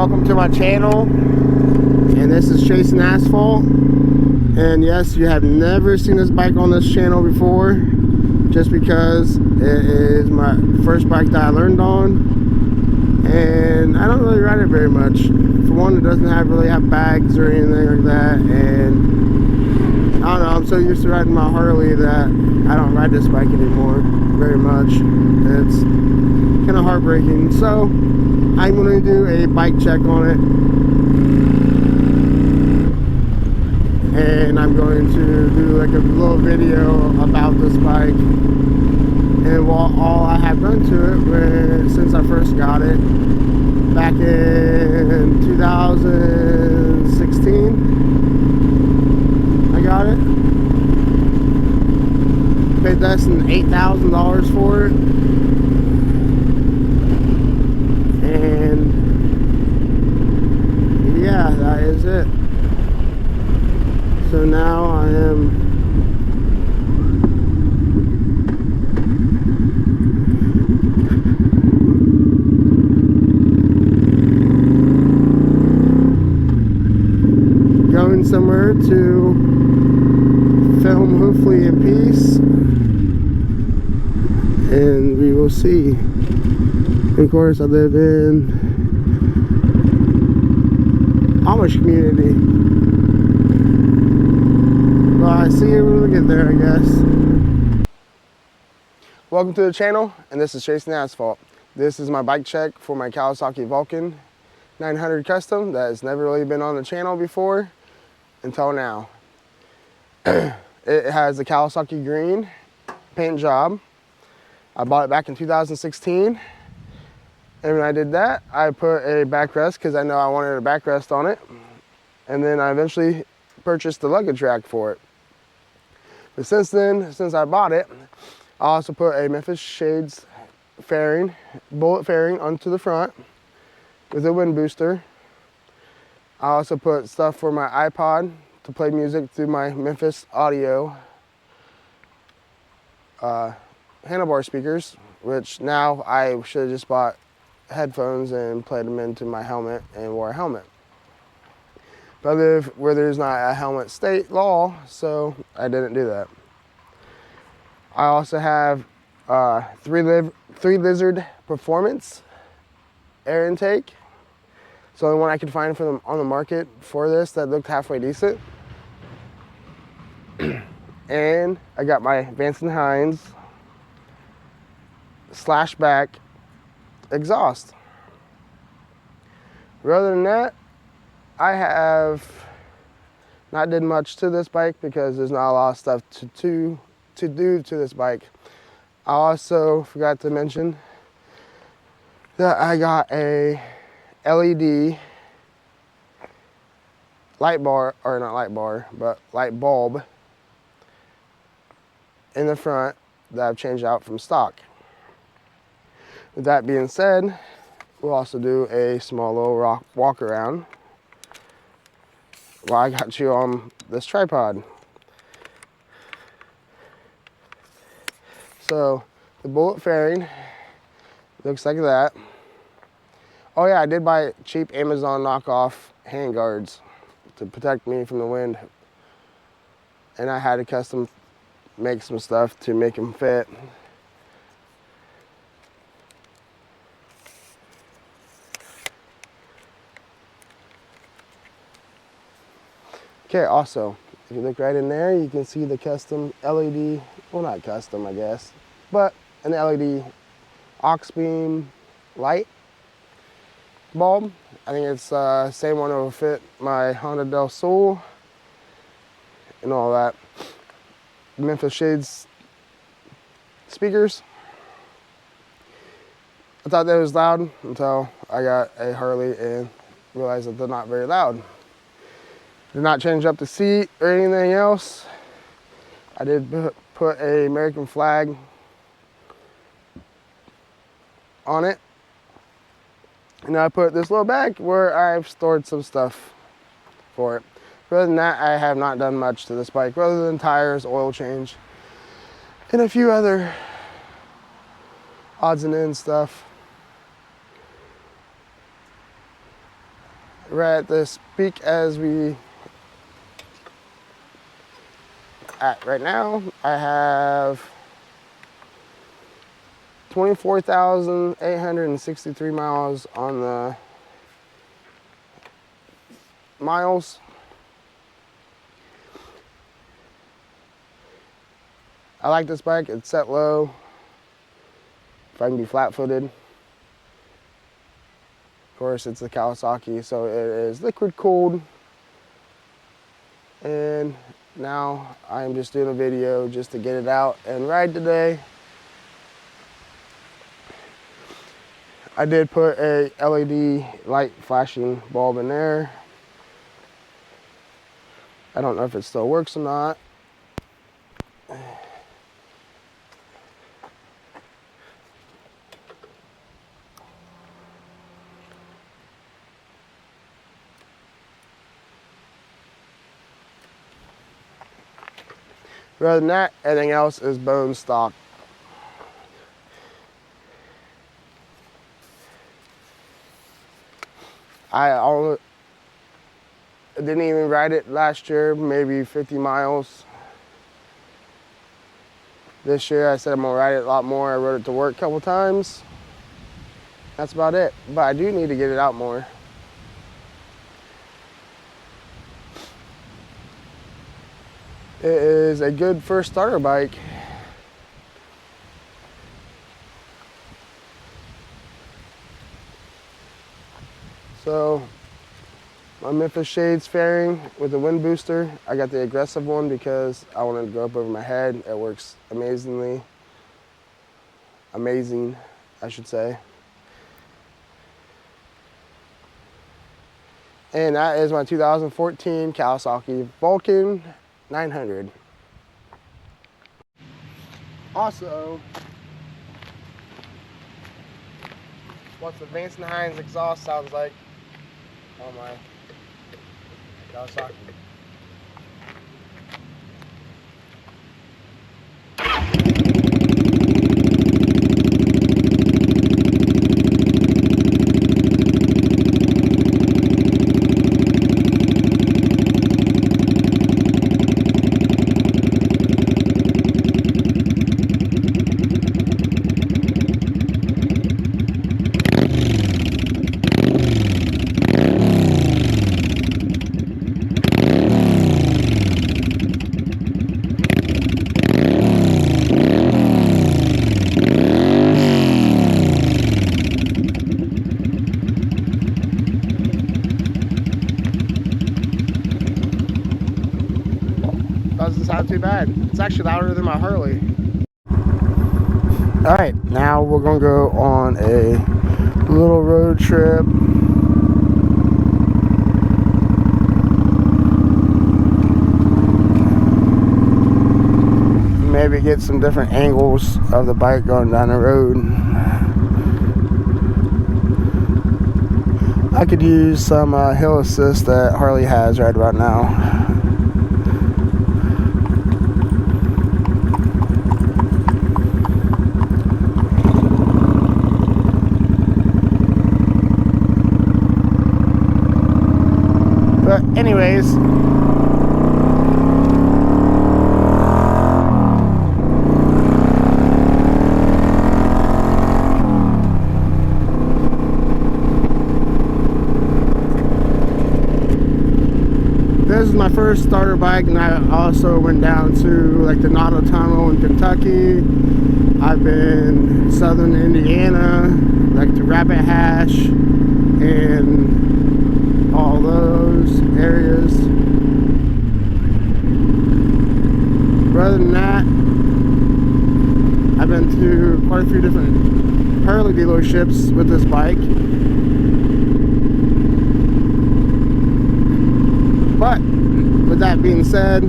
welcome to my channel, and this is Chasing Asphalt. And yes, you have never seen this bike on this channel before, just because it is my first bike that I learned on, and I don't really ride it very much. For one, it doesn't really have bags or anything like that, and I don't know, I'm so used to riding my Harley that I don't ride this bike anymore very much. It's kind of heartbreaking. So I'm going to do a bike check on it, and I'm going to do like a little video about this bike and all I have done to it since I first got it back in 2016. I got it. Paid less than $8,000 for it. And yeah, that is it. So now I am going somewhere to film, hopefully in peace, and we will see. Of course, I live in Amish community. Well, I see you when we get there, I guess. Welcome to the channel, and this is Chasing Asphalt. This is my bike check for my Kawasaki Vulcan 900 Custom that has never really been on the channel before until now. It has a Kawasaki green paint job. I bought it back in 2016. And when I did that, I put a backrest because I know I wanted a backrest on it. And then I eventually purchased the luggage rack for it. But since then, since I bought it, I also put a Memphis Shades fairing, bullet fairing onto the front with a wind booster. I also put stuff for my iPod to play music through my Memphis audio handlebar speakers, which now I should have just bought headphones and played them into my helmet and wore a helmet. But I live where there's not a helmet state law, so I didn't do that. I also have 3 Lizard Performance air intake. It's the only one I could find for them on the market for this that looked halfway decent. And I got my Vance & Hines slashback exhaust. Other than that, I have not did much to this bike because there's not a lot of stuff to do to this bike. I also forgot to mention that I got a LED light bar, or not light bar, but light bulb in the front that I've changed out from stock. With that being said, we'll also do a small little walk around while I got you on this tripod. So the bullet fairing looks like that. Oh yeah, I did buy cheap Amazon knockoff hand guards to protect me from the wind, and I had to custom make some stuff to make them fit. Okay, also, if you look right in there, you can see the custom LED, well, not custom, I guess, but an LED aux beam light bulb. I think it's the same one that will fit my Honda Del Sol and all that. Memphis Shades speakers. I thought that was loud until I got a Harley and realized that they're not very loud. Did not change up the seat or anything else. I did put a American flag on it. And I put this little bag where I've stored some stuff for it. Other than that, I have not done much to this bike, other than tires, oil change, and a few other odds and ends stuff. We're at this peak as we at right now. I have 24,863 miles on the miles. I like this bike. It's set low. If I can be flat-footed. Of course, it's a Kawasaki, so it is liquid cooled. And now I'm just doing a video just to get it out and ride today. I did put a LED light flashing bulb in there. I don't know if it still works or not. Rather than that, everything else is bone stock. I didn't even ride it last year, maybe 50 miles. This year I said I'm gonna ride it a lot more. I rode it to work a couple times. That's about it, but I do need to get it out more. It is a good first starter bike. So my Memphis Shades fairing with the wind booster. I got the aggressive one because I wanted to go up over my head. It works amazingly. Amazing, I should say. And that is my 2014 Kawasaki Vulcan 900. Also, what the Vance & Hines exhaust sounds like on my Kawasaki. Doesn't sound too bad. It's actually louder than my Harley. All right, now we're gonna go on a little road trip. Maybe get some different angles of the bike going down the road. I could use some hill assist that Harley has right about now. But anyways, this is my first starter bike, and I also went down to like the Notta Tunnel in Kentucky. I've been southern Indiana, like to Rabbit Hash and all those areas. Other than that, I've been to quite a few different Harley dealerships with this bike. But with that being said,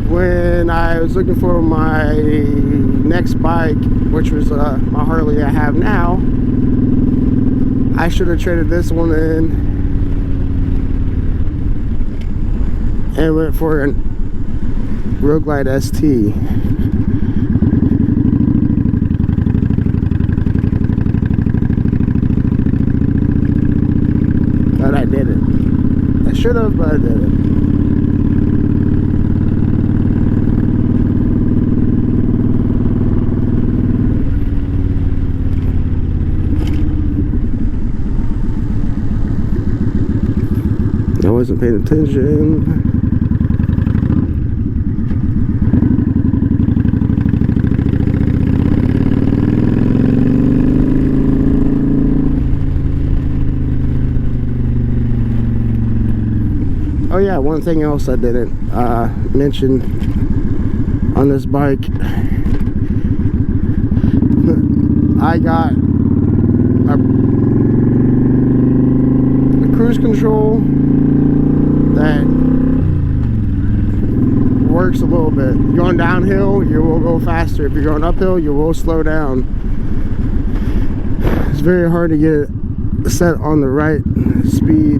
when I was looking for my next bike, which was my Harley I have now, I should have traded this one in and went for a Road Glide ST. should have, but I didn't. I wasn't paying attention. Oh yeah, one thing else I didn't mention on this bike. I got a cruise control that works a little bit. Going downhill, you will go faster. If you're going uphill, you will slow down. It's very hard to get it set on the right speed.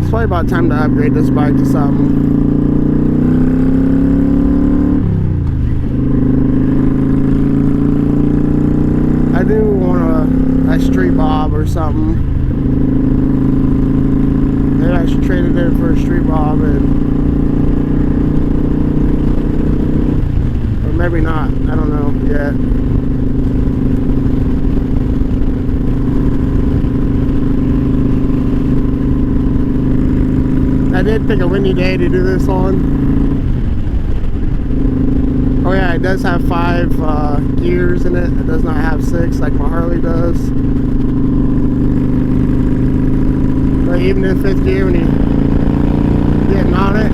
It's probably about time to upgrade this bike to something. I do want a street bob or something. Maybe I should trade it in for a street bob, or maybe not. I don't know yet. I did pick a windy day to do this on. Oh yeah, it does have 5 gears in it. It does not have 6 like my Harley does. But even in 5th gear, when you're getting on it,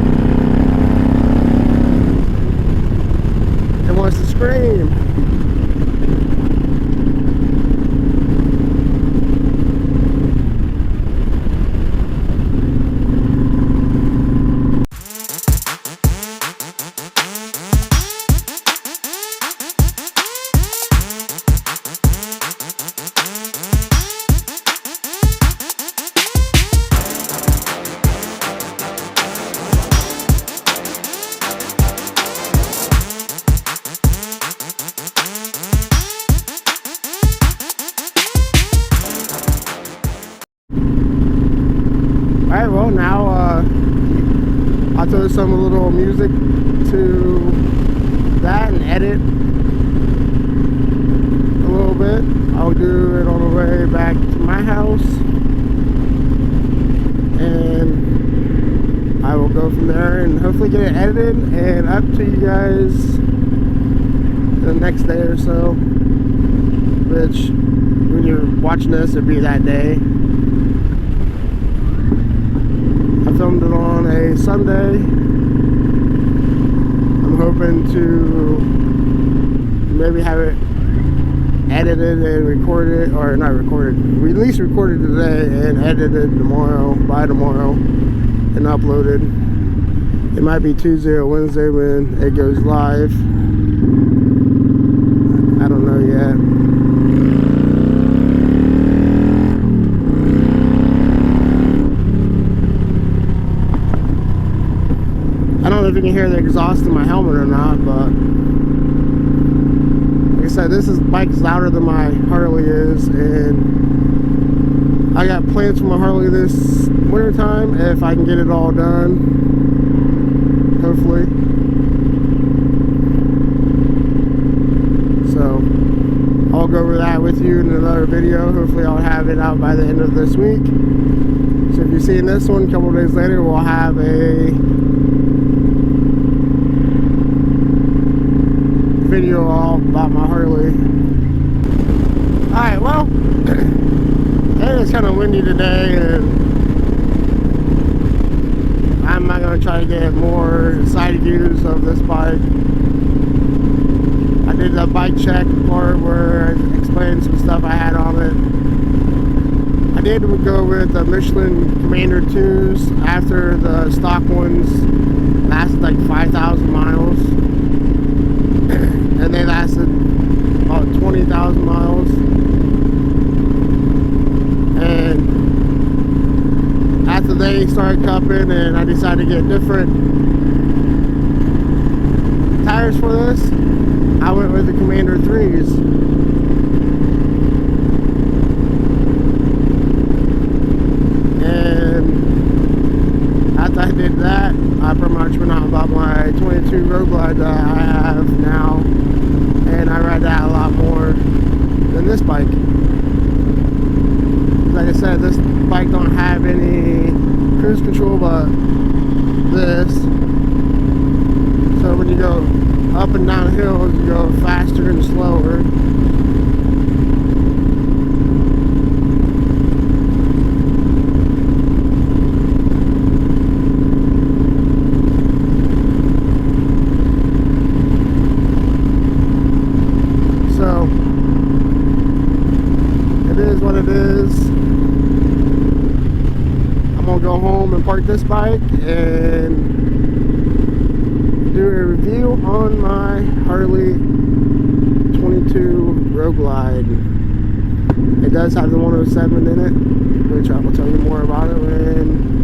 it wants to scream. Alright, well now I'll throw some little music to that and edit a little bit. I'll do it on the way back to my house, and I will go from there and hopefully get it edited and up to you guys the next day or so, which when you're watching this it'll be that day. I filmed it on a Sunday. I'm hoping to maybe have it edited and recorded, or not recorded, we at least recorded today and edited by tomorrow and uploaded. It might be Tuesday or Wednesday when it goes live. I don't know yet. I don't know if you can hear the exhaust in my helmet or not, but like I said, this bike is louder than my Harley is, and I got plans for my Harley this winter time if I can get it all done, hopefully. So I'll go over that with you in another video. Hopefully I'll have it out by the end of this week. So if you're seeing this one a couple of days later, we'll have a video all about my Harley. Alright, well, it's kind of windy today, and I'm not going to try to get more side views of this bike. I did the bike check part where I explained some stuff I had on it. I did go with the Michelin Commander 2s after the stock ones lasted like 5,000 miles. And they lasted about 20,000 miles. And after they started cupping and I decided to get different tires for this, I went with the Commander 3s. my 22 Road Glide that I have now, and I ride that a lot more than this bike. Like I said, this bike don't have any cruise control but this, so when you go up and down hills you go faster and slower. So it is what it is. I'm gonna go home and park this bike and do a review on my Harley 22 Road Glide. It does have the 107 in it, which I will tell you more about it when